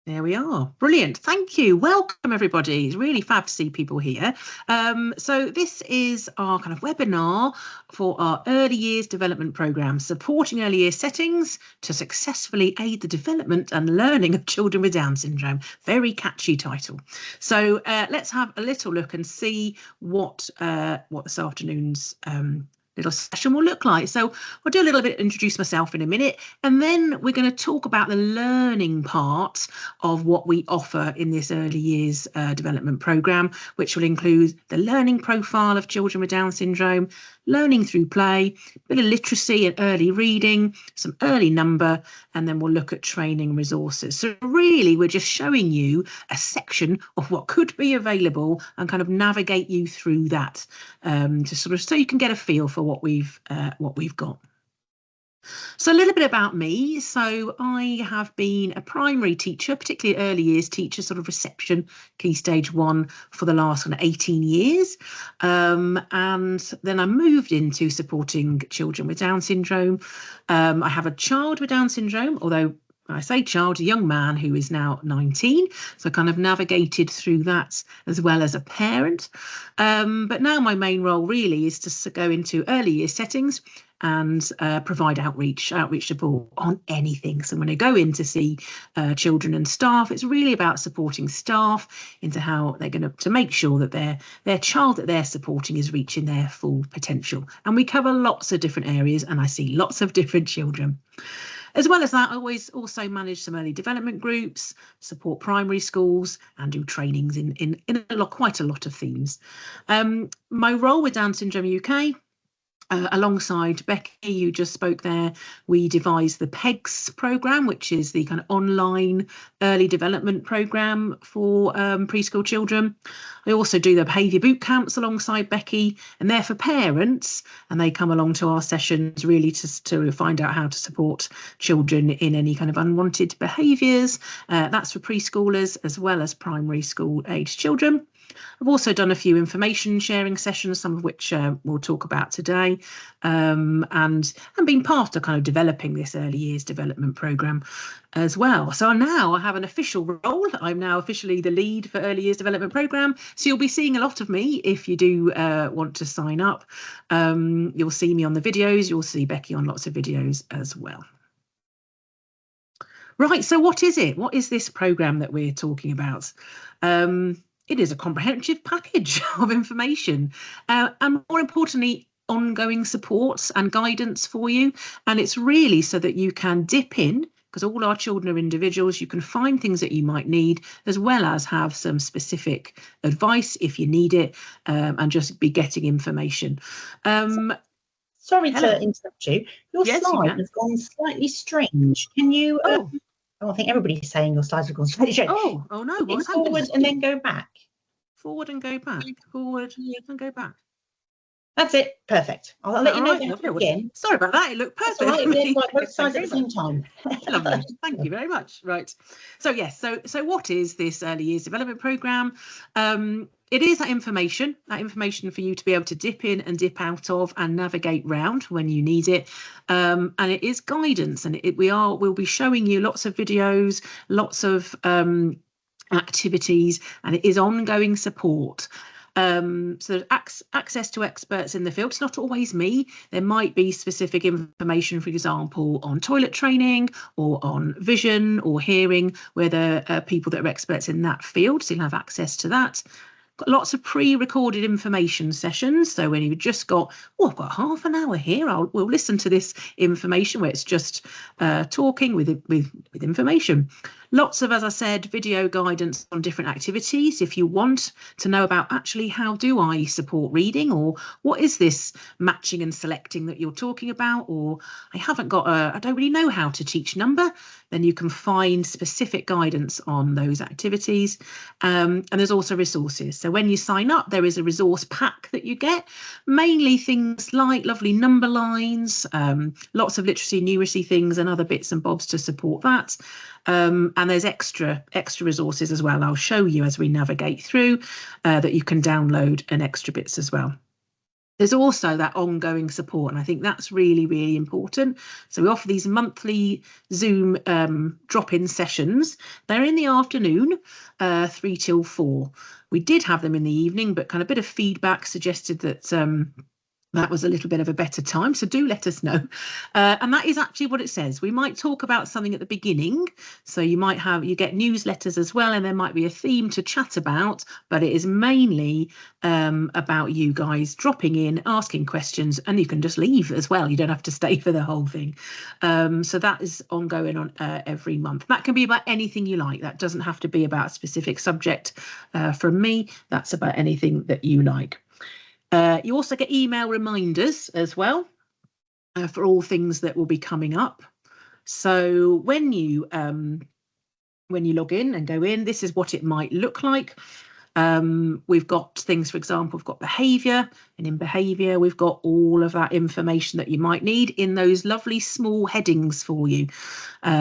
There we are. Brilliant. Thank you. Welcome, everybody. It's really fab to see people here. So this is our kind of webinar for our early years development programme, supporting early years settings to successfully aid the development and learning of children with Down syndrome. Very catchy title. So let's have a little look and see what this afternoon's little session will look like. So I'll do a little bit, introduce myself in a minute, and then we're going to talk about the learning part of what we offer in this early years development programme, which will include the learning profile of children with Down syndrome, learning through play, a bit of literacy and early reading, some early number, and then we'll look at training resources. So really, we're just showing you a section of what could be available and kind of navigate you through that, to sort of so you can get a feel for what we've got. So a little bit about me. So I have been a primary teacher, particularly early years teacher, sort of reception, key stage 1 for the last kind of 18 years. And then I moved into supporting children with Down syndrome. I have a child with Down syndrome, although I say child, a young man who is now 19. So I kind of navigated through that as well as a parent. But now my main role really is to go into early year settings and provide outreach support on anything. So when I go in to see children and staff, it's really about supporting staff into how they're going to make sure that their child that they're supporting is reaching their full potential. And we cover lots of different areas, and I see lots of different children. As well as that, I always also manage some early development groups, support primary schools, and do trainings in quite a lot of themes. My role with Down Syndrome UK, alongside Becky, who just spoke there, we devised the PEGS programme, which is the kind of online early development programme for preschool children. I also do the behaviour boot camps alongside Becky, and they're for parents, and they come along to our sessions really to find out how to support children in any kind of unwanted behaviours. That's for preschoolers as well as primary school aged children. I've also done a few information sharing sessions, some of which we'll talk about today, and been part of kind of developing this early years development programme as well. So now I have an official role. I'm now officially the lead for early years development programme. So you'll be seeing a lot of me if you do want to sign up. You'll see me on the videos. You'll see Becky on lots of videos as well. Right, so what is it? What is this programme that we're talking about? It is a comprehensive package of information, and more importantly, ongoing supports and guidance for you. And it's really so that you can dip in, because all our children are individuals. You can find things that you might need, as well as have some specific advice if you need it, and just be getting information. Sorry to interrupt you. Your slide has gone slightly strange. Can you? I think everybody's saying your slides have gone slightly strange. Oh no! What's forward happened? And then go back. Forward and go back. Forward and go back. That's it. Perfect. I'll let you know again. Sorry about that. It looked perfect. That's all right. Like both sides at the same time. Lovely. Thank you very much. Right. So yes. So what is this early years development programme? It is that information for you to be able to dip in and dip out of and navigate round when you need it. And it is guidance, and we'll be showing you lots of videos, lots of activities, and it is ongoing support. So access to experts in the field. It's not always me. There might be specific information, for example, on toilet training or on vision or hearing, where there are people that are experts in that field, so you'll have access to that. Got lots of pre-recorded information sessions. So when you've just got, I've got half an hour here, we'll listen to this information where it's just talking with information. Lots of, as I said, video guidance on different activities. If you want to know about actually how do I support reading, or what is this matching and selecting that you're talking about, or I don't really know how to teach number, then you can find specific guidance on those activities. And there's also resources. So when you sign up, there is a resource pack that you get, mainly things like lovely number lines, lots of literacy and numeracy things and other bits and bobs to support that. And there's extra resources as well. I'll show you as we navigate through that you can download and extra bits as well. There's also that ongoing support, and I think that's really, really important. So we offer these monthly Zoom drop-in sessions. They're in the afternoon, 3 till 4. We did have them in the evening, but kind of a bit of feedback suggested that that was a little bit of a better time, so do let us know. And that is actually what it says. We might talk about something at the beginning, so you get newsletters as well, and there might be a theme to chat about, but it is mainly about you guys dropping in, asking questions, and you can just leave as well. You don't have to stay for the whole thing. So that is ongoing on every month. That can be about anything you like. That doesn't have to be about a specific subject from me. That's about anything that you like. You also get email reminders as well for all things that will be coming up. So when you log in and go in, this is what it might look like. We've got things, for example, we've got behaviour, and in behaviour we've got all of that information that you might need in those lovely small headings for you.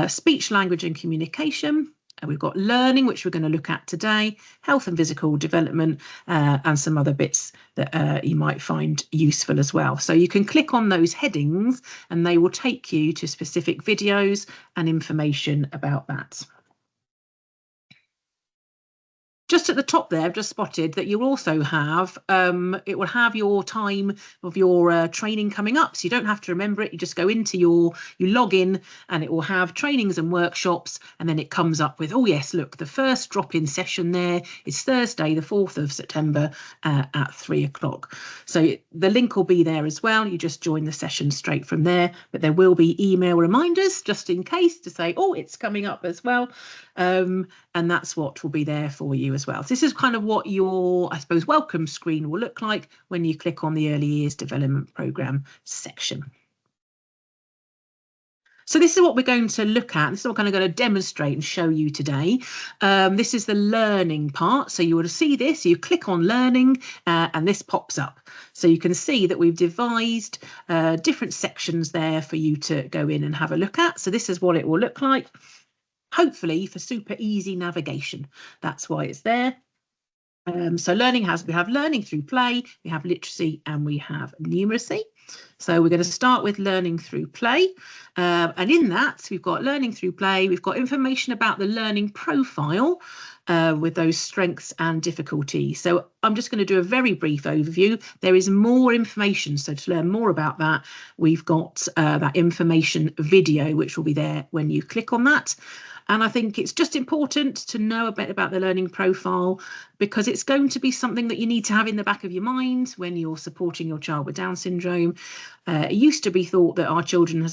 Speech, language and communication. And we've got learning, which we're going to look at today, health and physical development, and some other bits that you might find useful as well. So you can click on those headings and they will take you to specific videos and information about that. Just at the top there, I've just spotted that you also have, it will have your time of your training coming up. So you don't have to remember it. You just go into you log in and it will have trainings and workshops. And then it comes up with, oh yes, look, the first drop-in session there is Thursday, the 4th of September at 3 o'clock. So the link will be there as well. You just join the session straight from there, but there will be email reminders just in case to say, oh, it's coming up as well. And that's what will be there for you as well. So this is kind of what your, I suppose, welcome screen will look like when you click on the Early Years Development Programme section. So this is what we're going to look at. This is what I'm kind of going to demonstrate and show you today. This is the learning part. So you will see this, you click on learning and this pops up. So you can see that we've devised different sections there for you to go in and have a look at. So this is what it will look like. Hopefully for super easy navigation. That's why it's there. So we have learning through play, we have literacy and we have numeracy. So we're going to start with learning through play. And in that, we've got learning through play. We've got information about the learning profile with those strengths and difficulties. So I'm just going to do a very brief overview. There is more information. So to learn more about that, we've got that information video, which will be there when you click on that. And I think it's just important to know a bit about the learning profile because it's going to be something that you need to have in the back of your mind when you're supporting your child with Down syndrome. It used to be thought that our children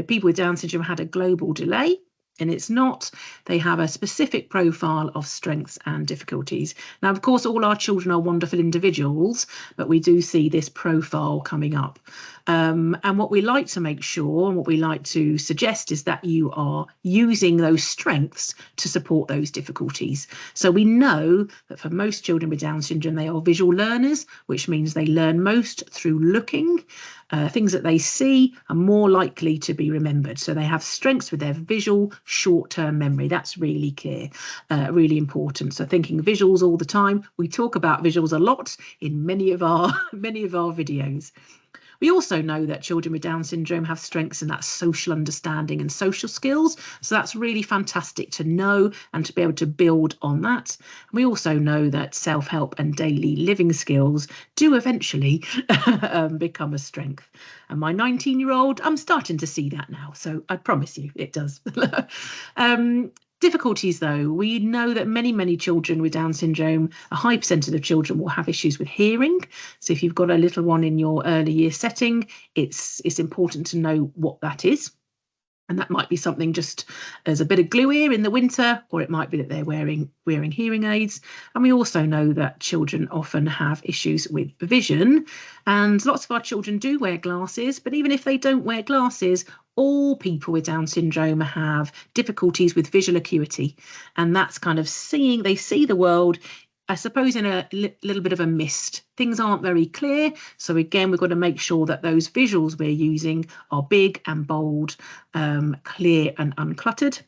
people with Down syndrome had a global delay. And it's not. They have a specific profile of strengths and difficulties. Now, of course, all our children are wonderful individuals, but we do see this profile coming up. And what we like to make sure and what we like to suggest is that you are using those strengths to support those difficulties. So we know that for most children with Down syndrome, they are visual learners, which means they learn most through looking. Things that they see are more likely to be remembered. So they have strengths with their visual short-term memory. That's really clear, really important. So thinking visuals all the time. We talk about visuals a lot in many of our videos. We also know that children with Down syndrome have strengths in that social understanding and social skills. So that's really fantastic to know and to be able to build on that. We also know that self-help and daily living skills do eventually become a strength. And my 19-year-old, I'm starting to see that now. So I promise you it does. Difficulties, though, we know that many children with Down syndrome, a high percentage of children will have issues with hearing. So if you've got a little one in your early year setting, it's important to know what that is. And that might be something just as a bit of glue ear in the winter, or it might be that they're wearing hearing aids. And we also know that children often have issues with vision. And lots of our children do wear glasses, but even if they don't wear glasses, all people with Down syndrome have difficulties with visual acuity. And that's kind of they see the world, I suppose, in a little bit of a mist. Things aren't very clear. So again, we've got to make sure that those visuals we're using are big and bold, clear and uncluttered.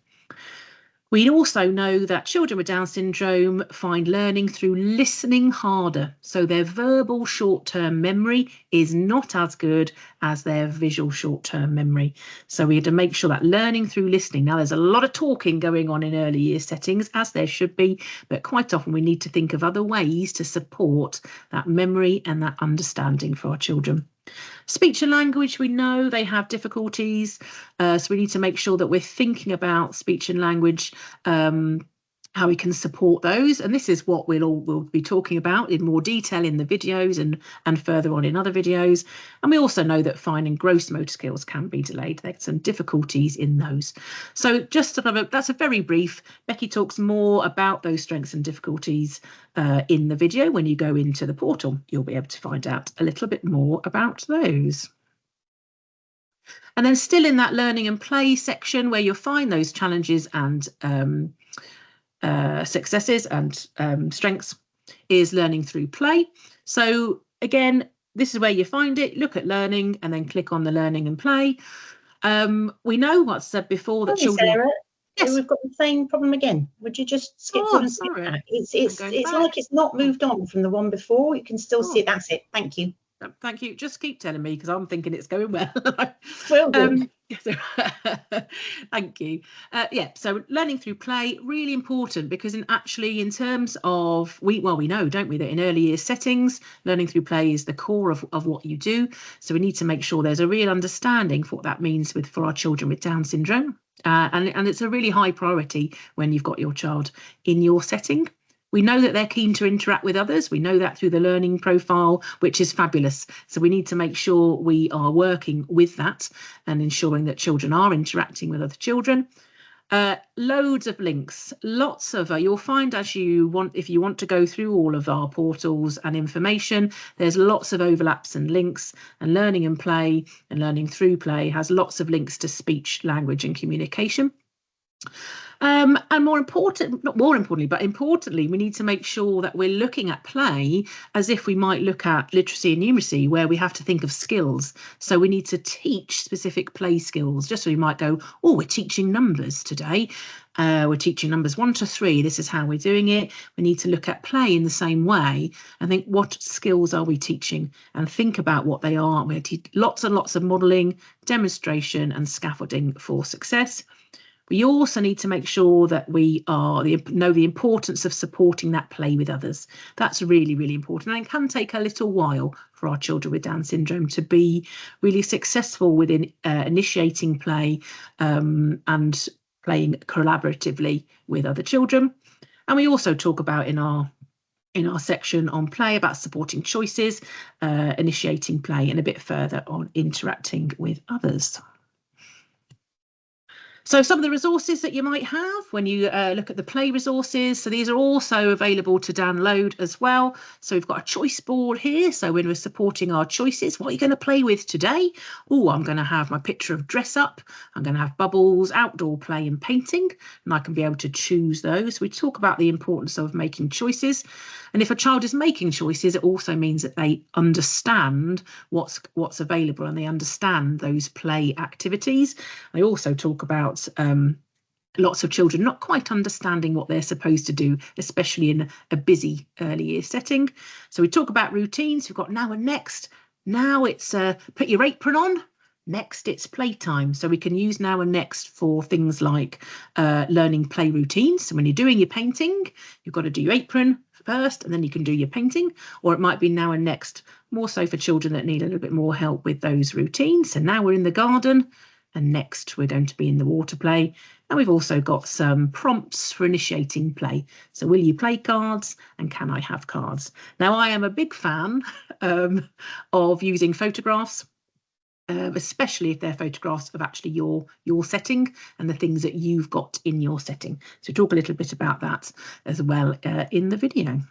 We also know that children with Down syndrome find learning through listening harder. So their verbal short-term memory is not as good as their visual short-term memory. So we have to make sure that learning through listening. Now, there's a lot of talking going on in early year settings, as there should be, but quite often we need to think of other ways to support that memory and that understanding for our children. Speech and language, we know they have difficulties, so we need to make sure that we're thinking about speech and language, how we can support those. And this is what we'll be talking about in more detail in the videos and further on in other videos. And we also know that fine and gross motor skills can be delayed. There's some difficulties in those. So just that's a very brief. Becky talks more about those strengths and difficulties in the video. When you go into the portal, you'll be able to find out a little bit more about those. And then still in that learning and play section where you'll find those challenges and successes and strengths is learning through play. So again, this is where you find it. Look at learning and then click on the learning and play. We know what's said before that children. Sarah, yes, we've got the same problem again. Would you just skip forward and skip back? It's like it's not moved on from the one before. You can still see it. That's it. Thank you. Thank you. Just keep telling me because I'm thinking it's going well. Will do. Thank you. Yeah, so learning through play, really important because in terms of, we know, don't we, that in early year settings, learning through play is the core of what you do. So we need to make sure there's a real understanding for what that means for our children with Down syndrome. And it's a really high priority when you've got your child in your setting. We know that they're keen to interact with others. We know that through the learning profile, which is fabulous. So we need to make sure we are working with that and ensuring that children are interacting with other children. Loads of links, lots of, you'll find if you want to go through all of our portals and information, there's lots of overlaps and links, and learning and play and learning through play has lots of links to speech, language and communication. And importantly, we need to make sure that we're looking at play as if we might look at literacy and numeracy, where we have to think of skills. So we need to teach specific play skills. Just so we might go, oh, we're teaching numbers today. We're teaching numbers 1 to 3. This is how we're doing it. We need to look at play in the same way and think, what skills are we teaching? And think about what they are. We're teaching lots and lots of modelling, demonstration and scaffolding for success. We also need to make sure that we know the importance of supporting that play with others. That's really, really important. And it can take a little while for our children with Down syndrome to be really successful within initiating play and playing collaboratively with other children. And we also talk about in our section on play about supporting choices, initiating play, and a bit further on interacting with others. So some of the resources that you might have when you look at the play resources. So these are also available to download as well. So we've got a choice board here. So when we're supporting our choices, what are you going to play with today? Oh, I'm going to have my picture of dress up. I'm going to have bubbles, outdoor play and painting. And I can be able to choose those. We talk about the importance of making choices. And if a child is making choices, it also means that they understand what's available and they understand those play activities. I also talk about lots of children not quite understanding what they're supposed to do, especially in a busy early year setting. So we talk about routines. We've got now and next. Now it's put your apron on. Next, it's playtime. So we can use now and next for things like learning play routines. So when you're doing your painting, you've got to do your apron first and then you can do your painting. Or it might be now and next, more so for children that need a little bit more help with those routines. So now we're in the garden and next we're going to be in the water play. And we've also got some prompts for initiating play. So will you play cards and can I have cards? Now I am a big fan of using photographs. Especially if they're photographs of actually your setting and the things that you've got in your setting. So talk a little bit about that as well in the video.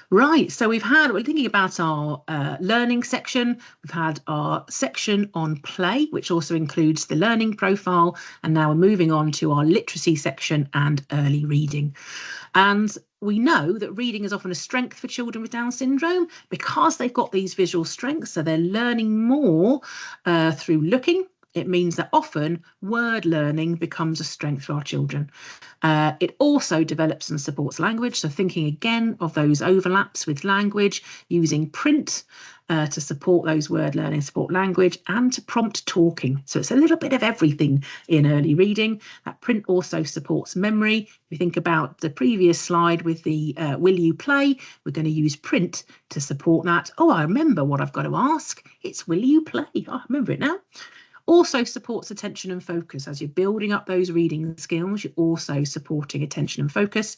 Right, so we're thinking about our learning section. We've had our section on play, which also includes the learning profile. And now we're moving on to our literacy section and early reading. And we know that reading is often a strength for children with Down syndrome because they've got these visual strengths. So they're learning more through looking it means that often word learning becomes a strength for our children. It also develops and supports language. So thinking again of those overlaps with language, using print to support those word learning, support language, and to prompt talking. So it's a little bit of everything in early reading. That print also supports memory. If you think about the previous slide with the will you play, we're going to use print to support that. Oh, I remember what I've got to ask. It's will you play? I remember it now. Also supports attention and focus. As you're building up those reading skills, you're also supporting attention and focus,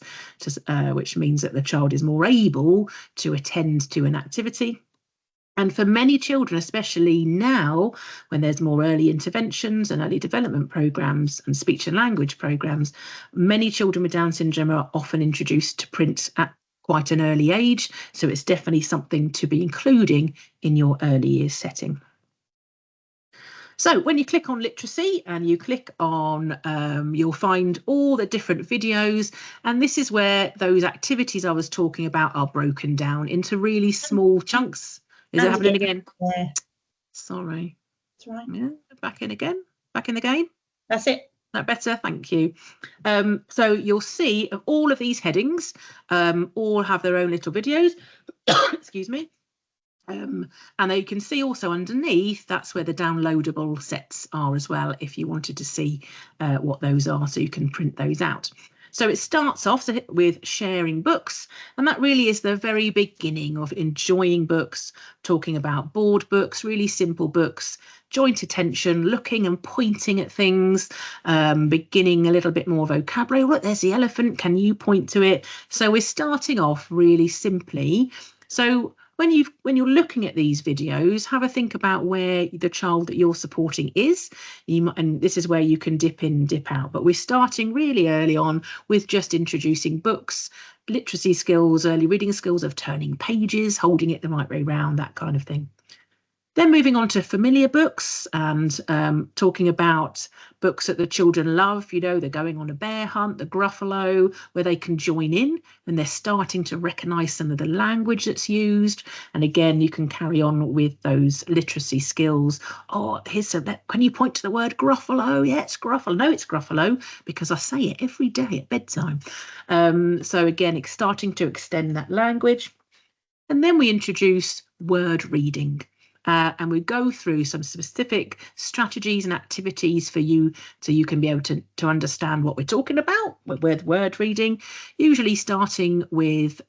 which means that the child is more able to attend to an activity. And for many children, especially now, when there's more early interventions and early development programs and speech and language programs, many children with Down syndrome are often introduced to print at quite an early age. So it's definitely something to be including in your early years setting. So when you click on literacy and you click on, you'll find all the different videos. And this is where those activities I was talking about are broken down into really small chunks. Is it happening again? Yeah. Sorry. That's right. Yeah, back in again. Back in again. That's it. That better, thank you. So you'll see of all of these headings, all have their own little videos. Excuse me. And you can see also underneath, that's where the downloadable sets are as well, if you wanted to see what those are, so you can print those out. So it starts off with sharing books, and that really is the very beginning of enjoying books, talking about board books, really simple books, joint attention, looking and pointing at things, beginning a little bit more vocabulary. Look, there's the elephant, can you point to it? So we're starting off really simply. So when you're looking at these videos, have a think about where the child that you're supporting is. And this is where you can dip in, dip out. But we're starting really early on with just introducing books, literacy skills, early reading skills of turning pages, holding it the right way round, that kind of thing. Then moving on to familiar books and talking about books that the children love. You know, they're going on a bear hunt, the Gruffalo, where they can join in and they're starting to recognise some of the language that's used. And again, you can carry on with those literacy skills. Oh, can you point to the word Gruffalo? Yeah, it's Gruffalo. No, it's Gruffalo because I say it every day at bedtime. So again, it's starting to extend that language. And then we introduce word reading. And we go through some specific strategies and activities for you so you can be able to understand what we're talking about with word reading, usually starting with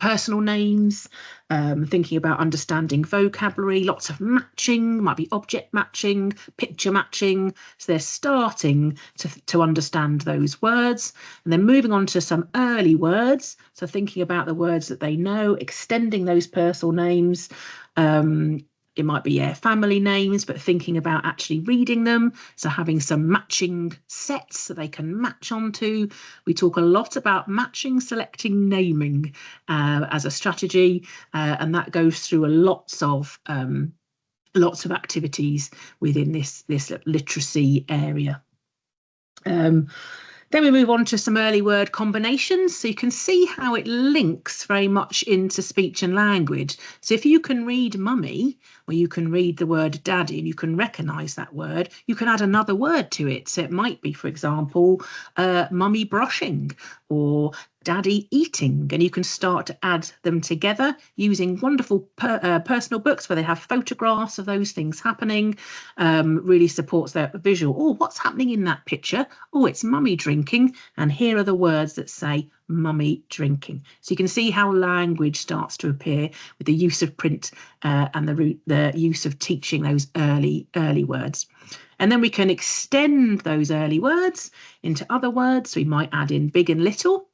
personal names, thinking about understanding vocabulary, lots of matching, might be object matching, picture matching. So they're starting to understand those words, and then moving on to some early words. So thinking about the words that they know, extending those personal names. It might be family names, but thinking about actually reading them. So having some matching sets that they can match onto. We talk a lot about matching, selecting, naming as a strategy, and that goes through lots of activities within this literacy area. Then we move on to some early word combinations. So you can see how it links very much into speech and language. So if you can read mummy, or you can read the word daddy, and you can recognise that word, you can add another word to it. So it might be, for example, mummy brushing or daddy eating, and you can start to add them together using wonderful personal books where they have photographs of those things happening. Really supports their visual. Oh, what's happening in that picture? Oh, it's mummy drinking, and here are the words that say mummy drinking. So you can see how language starts to appear with the use of print and the use of teaching those early words. And then we can extend those early words into other words. So we might add in big and little,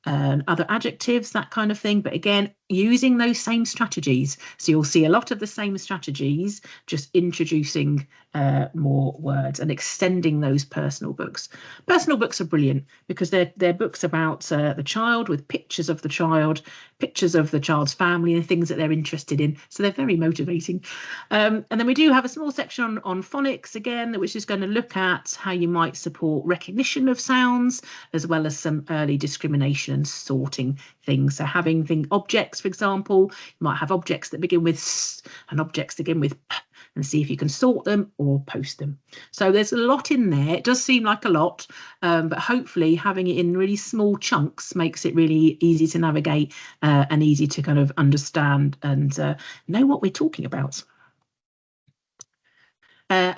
other adjectives, that kind of thing. But again, using those same strategies. So you'll see a lot of the same strategies, just introducing more words and extending those personal books. Personal books are brilliant because they're books about the child with pictures of the child, pictures of the child's family and things that they're interested in. So they're very motivating. And then we do have a small section on phonics again, which is going to look at how you might support recognition of sounds, as well as some early discrimination and sorting things. So having objects, for example, you might have objects that begin with S and objects that begin with P. and see if you can sort them or post them. So there's a lot in there. It does seem like a lot, but hopefully having it in really small chunks makes it really easy to navigate and easy to kind of understand and know what we're talking about.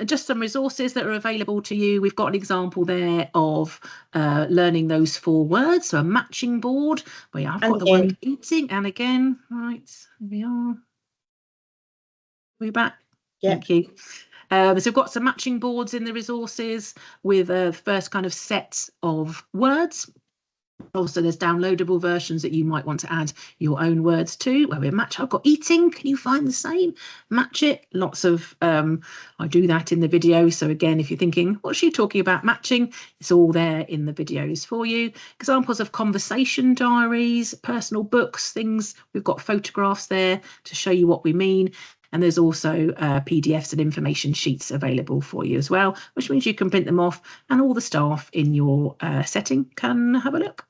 Just some resources that are available to you. We've got an example there of learning those 4 words. So a matching board where I've got the word eating, and again, right, here we are. We're back. Yeah. Thank you. So we've got some matching boards in the resources with a first kind of set of words. Also, there's downloadable versions that you might want to add your own words to, where we match. I've got eating. Can you find the same? Match it. Lots of, I do that in the video. So again, if you're thinking, what's she talking about matching? It's all there in the videos for you. Examples of conversation diaries, personal books, things. We've got photographs there to show you what we mean. And there's also PDFs and information sheets available for you as well, which means you can print them off and all the staff in your setting can have a look.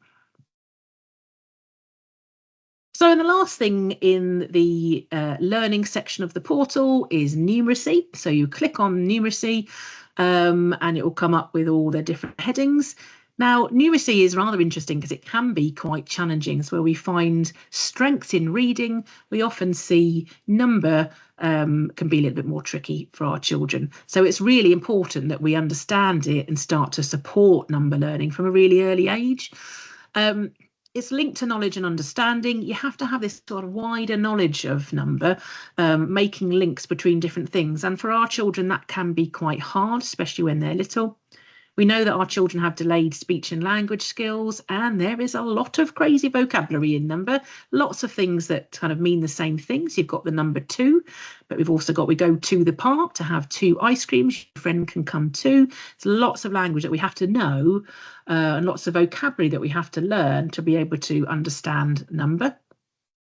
So the last thing in the learning section of the portal is numeracy. So you click on numeracy and it will come up with all the different headings. Now, numeracy is rather interesting because it can be quite challenging. It's where we find strengths in reading. We often see number can be a little bit more tricky for our children. So it's really important that we understand it and start to support number learning from a really early age. It's linked to knowledge and understanding. You have to have this sort of wider knowledge of number, making links between different things. And for our children, that can be quite hard, especially when they're little. We know that our children have delayed speech and language skills, and there is a lot of crazy vocabulary in number, lots of things that kind of mean the same things. You've got the number 2, but we've also got, we go to the park to have 2 ice creams, your friend can come too. There's lots of language that we have to know and lots of vocabulary that we have to learn to be able to understand number.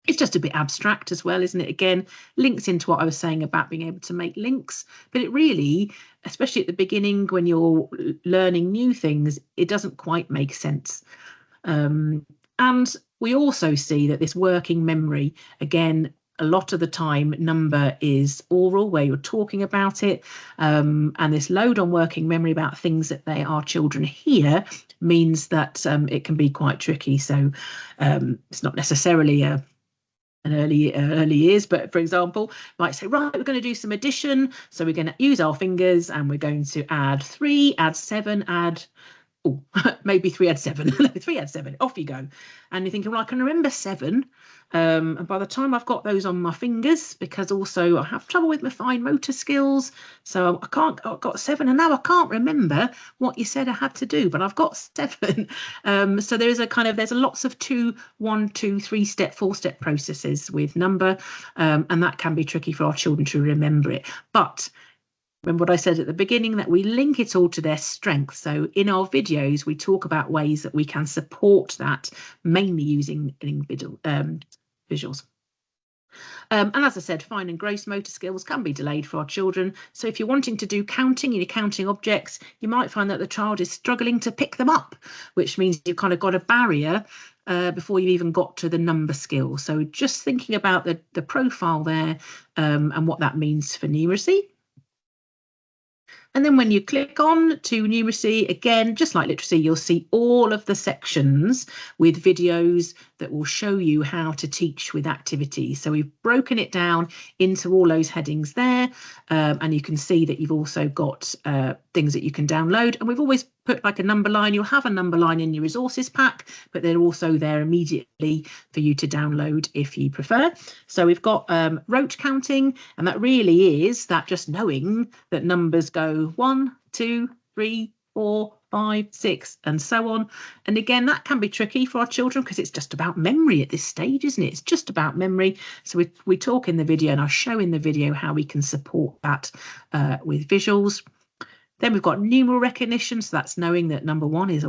It's just a bit abstract as well, isn't it? Again, links into what I was saying about being able to make links, but it really, especially at the beginning when you're learning new things, it doesn't quite make sense. And we also see that this working memory, again, a lot of the time number is oral where you're talking about it, and this load on working memory about things that our children hear means that it can be quite tricky. So it's not necessarily an early years, but for example, might say, right, we're going to do some addition, so we're going to use our fingers and we're going to add 3, add 7, add maybe 3, add 7. 3, add 7, off you go. And you're thinking, well, I can remember 7, and by the time I've got those on my fingers, because also I have trouble with my fine motor skills, so I've got 7, and now I can't remember what you said I had to do, but I've got 7. So there's lots of 2, 1, 2, 3 step, 4 step processes with number, and that can be tricky for our children to remember it. But remember what I said at the beginning, that we link it all to their strengths. So in our videos, we talk about ways that we can support that, mainly using visuals. And as I said, fine and gross motor skills can be delayed for our children. So if you're wanting to do counting and you're counting objects, you might find that the child is struggling to pick them up, which means you've kind of got a barrier before you even got to the number skill. So just thinking about the profile there and what that means for numeracy. And then when you click on to numeracy, again, just like literacy, you'll see all of the sections with videos that will show you how to teach with activities. So we've broken it down into all those headings there, and you can see that you've also got things that you can download. And we've always put like a number line. You'll have a number line in your resources pack, but they're also there immediately for you to download if you prefer. So we've got rote counting, and that really is that just knowing that numbers go 1, 2, 3, 4, 5, 6, and so on. And again, that can be tricky for our children because it's just about memory at this stage, isn't it? It's just about memory. So we talk in the video, and I'll show in the video how we can support that with visuals. Then we've got numeral recognition, so that's knowing that number 1 is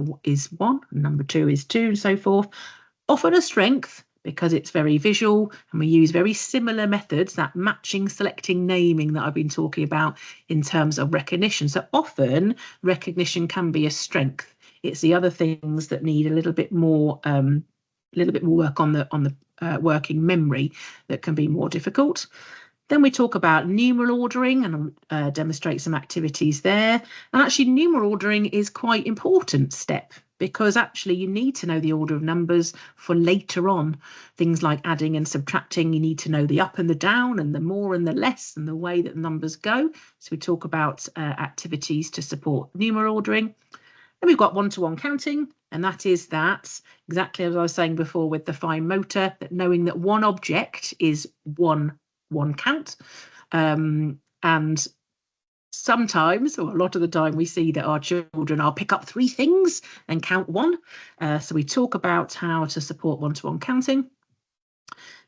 1, and number 2 is 2, and so forth. Often a strength because it's very visual, and we use very similar methods, that matching, selecting, naming that I've been talking about in terms of recognition. So often recognition can be a strength. It's the other things that need a little bit more work on the working memory that can be more difficult. Then we talk about numeral ordering and demonstrate some activities there. And actually numeral ordering is quite an important step, because actually you need to know the order of numbers for later on. Things like adding and subtracting, you need to know the up and the down and the more and the less and the way that the numbers go. So we talk about activities to support numeral ordering. Then we've got one-to-one counting, and that is that, exactly as I was saying before with the fine motor, that knowing that one object is one count. And sometimes, or a lot of the time, we see that our children, I'll pick up 3 things and count 1. So we talk about how to support one-to-one counting.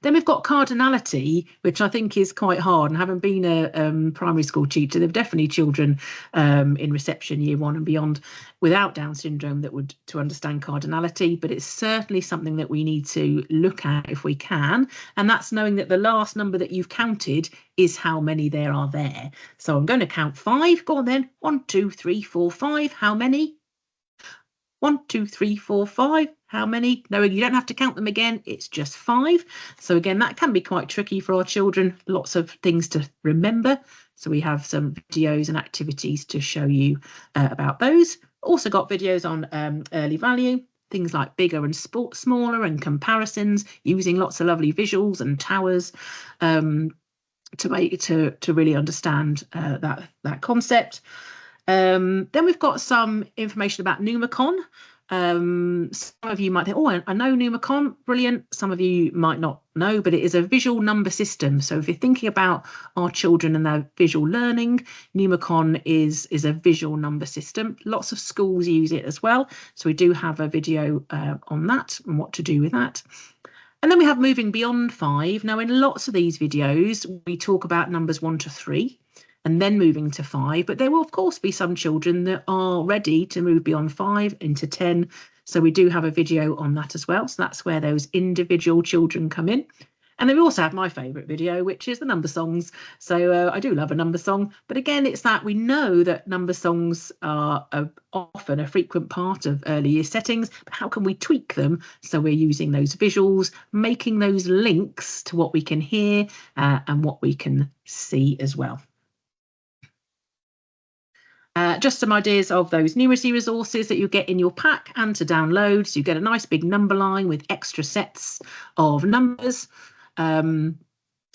Then we've got cardinality, which I think is quite hard. And having been a primary school teacher, there are definitely children in reception year 1 and beyond without Down syndrome that would to understand cardinality, but it's certainly something that we need to look at if we can. And that's knowing that the last number that you've counted is how many there are there. So I'm going to count 5. Go on then. 1, 2, 3, 4, 5. How many? 1, 2, 3, 4, 5. How many? Knowing you don't have to count them again, it's just 5. So again, that can be quite tricky for our children. Lots of things to remember. So we have some videos and activities to show you about those. Also got videos on early value, things like bigger and smaller and comparisons, using lots of lovely visuals and towers to really understand that concept. Then we've got some information about Numicon. Some of you might think, oh, I know Numicon, brilliant. Some of you might not know, but it is a visual number system. So if you're thinking about our children and their visual learning, Numicon is a visual number system. Lots of schools use it as well. So we do have a video on that and what to do with that. And then we have moving beyond 5. Now, in lots of these videos, we talk about numbers 1 to 3. And then moving to 5, but there will of course be some children that are ready to move beyond 5 into 10. So we do have a video on that as well. So that's where those individual children come in. And then we also have my favourite video, which is the number songs. So I do love a number song, but again, it's that we know that number songs are often a frequent part of early year settings, but how can we tweak them? So we're using those visuals, making those links to what we can hear and what we can see as well. Just some ideas of those numeracy resources that you get in your pack and to download. So you get a nice big number line with extra sets of numbers.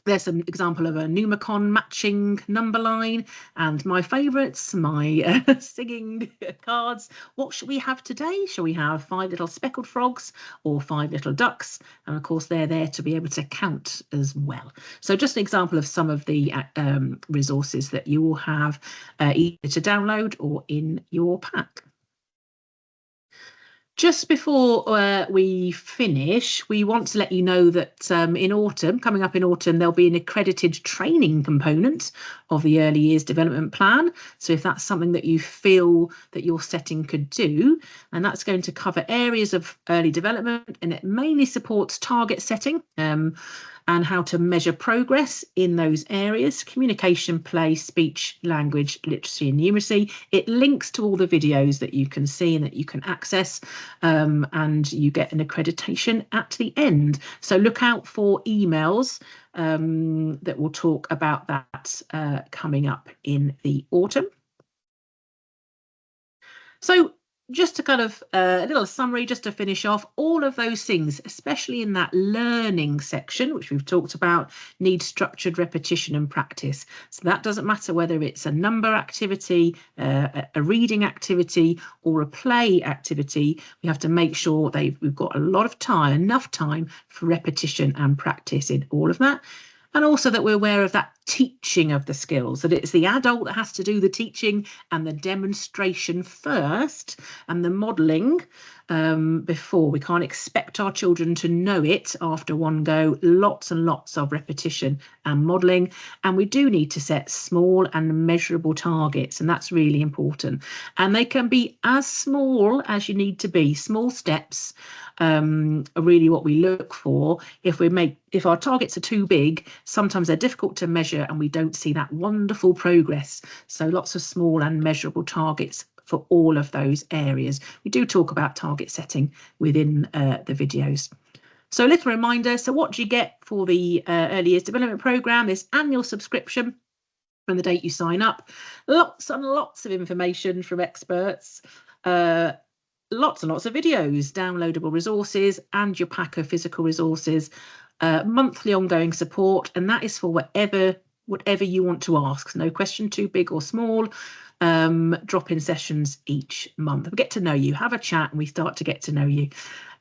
There's an example of a Numicon matching number line, and my favourites, my singing cards. What should we have today? Shall we have 5 little speckled frogs or 5 little ducks? And of course, they're there to be able to count as well. So just an example of some of the resources that you will have either to download or in your pack. Just before we finish, we want to let you know that coming up in autumn, there'll be an accredited training component of the early years development plan. So if that's something that you feel that your setting could do, and that's going to cover areas of early development, and it mainly supports target setting and how to measure progress in those areas: communication, play, speech, language, literacy and numeracy. It links to all the videos that you can see and that you can access, and you get an accreditation at the end. So look out for emails that will talk about that coming up in the autumn. So just to kind of a little summary, just to finish off, all of those things, especially in that learning section, which we've talked about, need structured repetition and practice. So that doesn't matter whether it's a number activity, a reading activity, or a play activity. We have to make sure we've got a lot of time, enough time for repetition and practice in all of that. And also that we're aware of that teaching of the skills, that it's the adult that has to do the teaching and the demonstration first and the modelling before. We can't expect our children to know it after one go. Lots and lots of repetition and modelling. And we do need to set small and measurable targets, and that's really important. And they can be as small as you need to be. Small steps are really what we look for. If our targets are too big, sometimes they're difficult to measure and we don't see that wonderful progress. So lots of small and measurable targets for all of those areas. We do talk about target setting within the videos. So a little reminder, so what do you get for the Early Years Development Programme? This annual subscription from the date you sign up. Lots and lots of information from experts. Lots and lots of videos, downloadable resources, and your pack of physical resources. Monthly ongoing support, and that is for whatever you want to ask. No question too big or small. Drop-in sessions each month. We get to know you, have a chat, and we start to get to know you.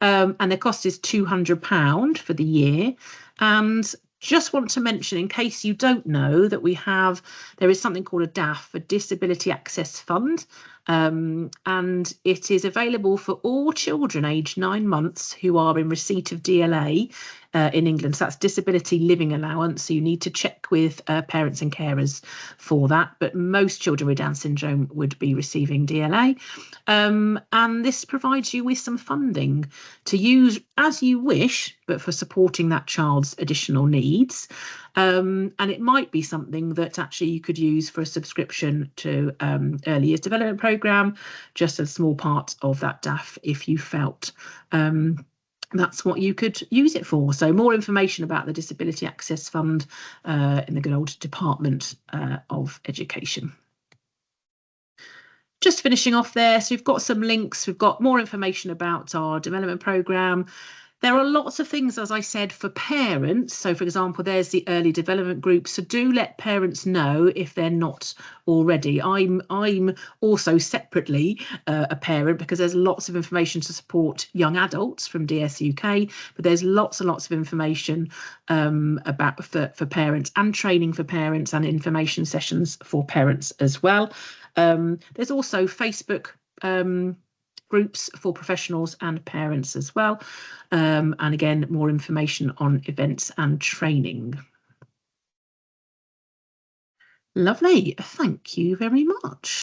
And the cost is £200 for the year. And just want to mention, in case you don't know, that there is something called a DAF, a Disability Access Fund, and it is available for all children aged 9 months who are in receipt of DLA in England. So that's Disability Living Allowance. So you need to check with parents and carers for that. But most children with Down syndrome would be receiving DLA. And this provides you with some funding to use as you wish, but for supporting that child's additional needs. And it might be something that actually you could use for a subscription to Early Years Development Programme, just a small part of that DAF if you felt that's what you could use it for. So more information about the Disability Access Fund in the good old Department of Education. Just finishing off there, so we've got some links, we've got more information about our development programme. There are lots of things, as I said, for parents. So, for example, there's the early development group. So do let parents know if they're not already. I'm also separately a parent, because there's lots of information to support young adults from DSUK, but there's lots and lots of information about for parents, and training for parents, and information sessions for parents as well. There's also Facebook groups for professionals and parents as well. And again, more information on events and training. Lovely. Thank you very much.